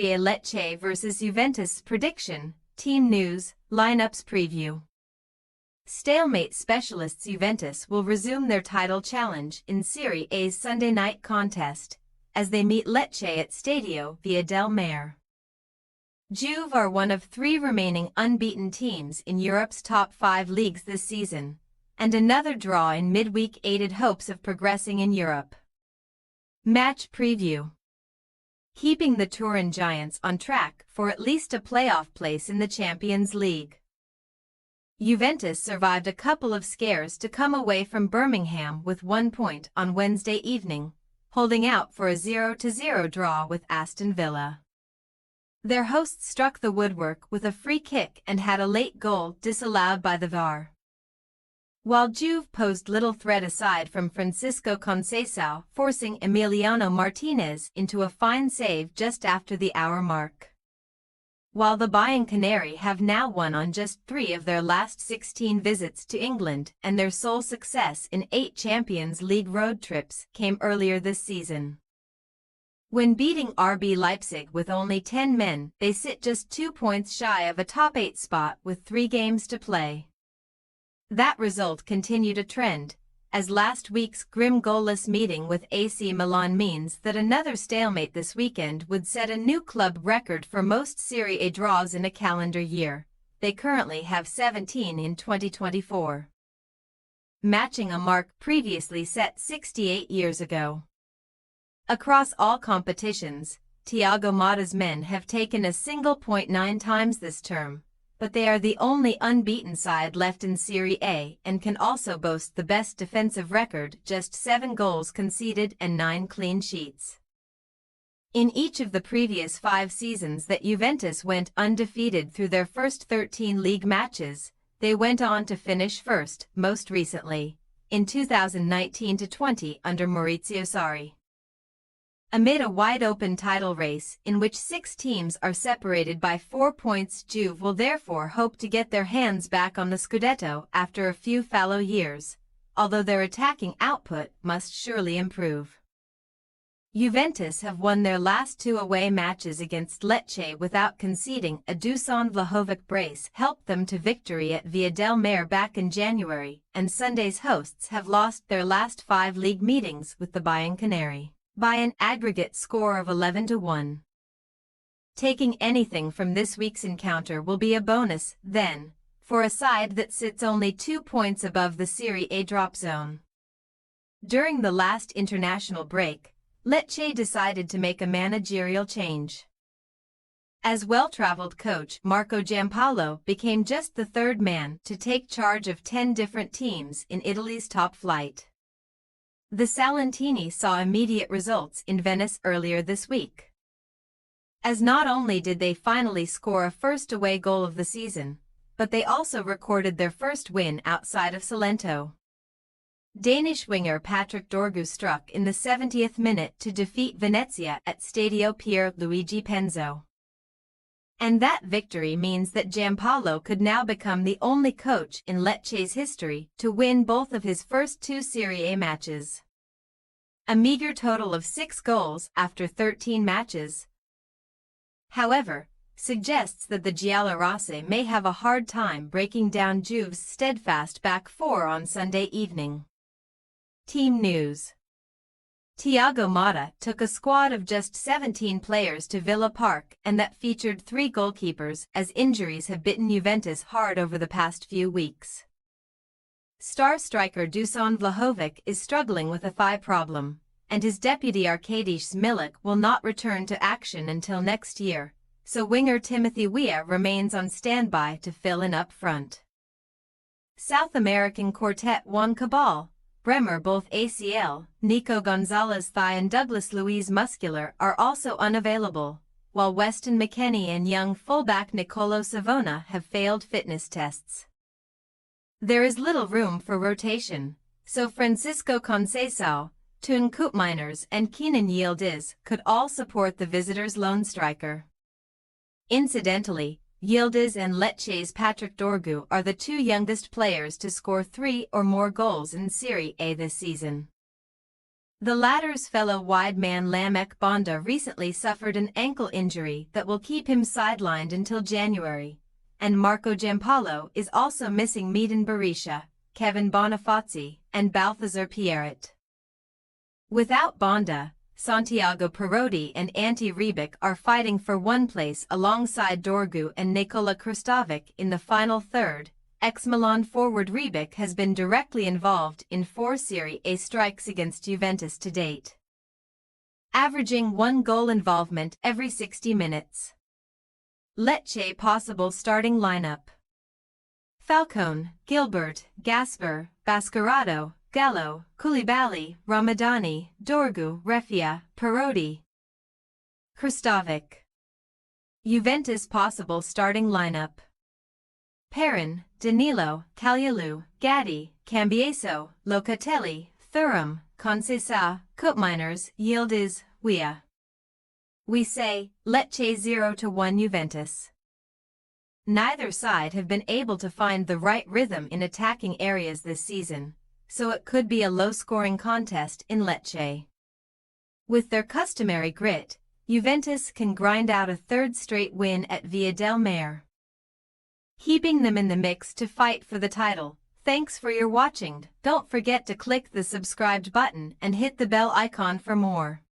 Serie A Lecce vs Juventus prediction, team news, lineups preview. Stalemate specialists Juventus will resume their title challenge in Serie A's Sunday night contest, as they meet Lecce at Stadio Via del Mare. Juve are one of three remaining unbeaten teams in Europe's top 5 leagues this season, and another draw in midweek aided hopes of progressing in Europe. Match preview. Keeping the Turin Giants on track for at least a playoff place in the Champions League. Juventus survived a couple of scares to come away from Birmingham with 1 point on Wednesday evening, holding out for a 0-0 draw with Aston Villa. Their hosts struck the woodwork with a free kick and had a late goal disallowed by the VAR. While Juve posed little threat aside from Francisco Conceição forcing Emiliano Martinez into a fine save just after the hour mark. While the Bianconeri have now won on just 3 of their last 16 visits to England, and their sole success in 8 Champions League road trips came earlier this season. When beating RB Leipzig with only 10 men, they sit just 2 points shy of a top 8 spot with 3 games to play. That result continued a trend, as last week's grim goalless meeting with AC Milan means that another stalemate this weekend would set a new club record for most Serie A draws in a calendar year. They currently have 17 in 2024, matching a mark previously set 68 years ago. Across all competitions, Thiago Motta's men have taken a single point 9 times this term, but they are the only unbeaten side left in Serie A and can also boast the best defensive record, just 7 goals conceded and 9 clean sheets. In each of the previous 5 seasons that Juventus went undefeated through their first 13 league matches, they went on to finish first, most recently, in 2019-20 under Maurizio Sarri. Amid a wide-open title race in which 6 teams are separated by 4 points, Juve will therefore hope to get their hands back on the Scudetto after a few fallow years, although their attacking output must surely improve. Juventus have won their last 2 away matches against Lecce without conceding. A Dusan Vlahovic brace helped them to victory at Via del Mare back in January, and Sunday's hosts have lost their last 5 league meetings with the Bianconeri by an aggregate score of 11-1. Taking anything from this week's encounter will be a bonus, then, for a side that sits only 2 points above the Serie A drop zone. During the last international break, Lecce decided to make a managerial change, as well-traveled coach Marco Giampaolo became just the 3rd man to take charge of 10 different teams in Italy's top flight. The Salentini saw immediate results in Venice earlier this week, as not only did they finally score a first away goal of the season, but they also recorded their first win outside of Salento. Danish winger Patrick Dorgu struck in the 70th minute to defeat Venezia at Stadio Pier Luigi Penzo. And that victory means that Giampaolo could now become the only coach in Lecce's history to win both of his first 2 Serie A matches. A meager total of 6 goals after 13 matches, however, suggests that the Giallorossi may have a hard time breaking down Juve's steadfast back 4 on Sunday evening. Team news. Thiago Motta took a squad of just 17 players to Villa Park, and that featured 3 goalkeepers, as injuries have bitten Juventus hard over the past few weeks. Star striker Dusan Vlahovic is struggling with a thigh problem, and his deputy Arkadiusz Milik will not return to action until next year, so winger Timothy Weah remains on standby to fill in up front. South American quartet Juan Cabal, Bremer both ACL, Nico Gonzalez thigh and Douglas Luiz muscular are also unavailable, while Weston McKennie and young fullback Nicolo Savona have failed fitness tests. There is little room for rotation, so Francisco Conceição, Tun Koopmeiners and Kenan Yildiz could all support the visitors' lone striker. Incidentally, Yildiz and Lecce's Patrick Dorgu are the 2 youngest players to score 3 or more goals in Serie A this season. The latter's fellow wide man Lamek Bonda recently suffered an ankle injury that will keep him sidelined until January, and Marco Giampaolo is also missing Medan Berisha, Kevin Bonifazi, and Balthazar Pierret. Without Bonda, Santiago Perotti and Ante Rebic are fighting for one place alongside Dorgu and Nikola Kristovic in the final third. Ex-Milan forward Rebic has been directly involved in 4 Serie A strikes against Juventus to date, averaging 1 goal involvement every 60 minutes. Lecce possible starting lineup: Falcone, Gilbert, Gasper, Bascarado, Gallo, Koulibaly, Ramadani, Dorgu, Refia, Perotti, Kristovic. Juventus possible starting lineup: Perin, Danilo, Kalyalu, Gatti, Cambiaso, Locatelli, Thuram, Conceição, Koopmeiners, Yildiz, Weah. We say, Lecce 0-1 Juventus. Neither side have been able to find the right rhythm in attacking areas this season, so it could be a low-scoring contest in Lecce. With their customary grit, Juventus can grind out a third straight win at Via del Mare, keeping them in the mix to fight for the title. Thanks for your watching. Don't forget to click the subscribed button and hit the bell icon for more.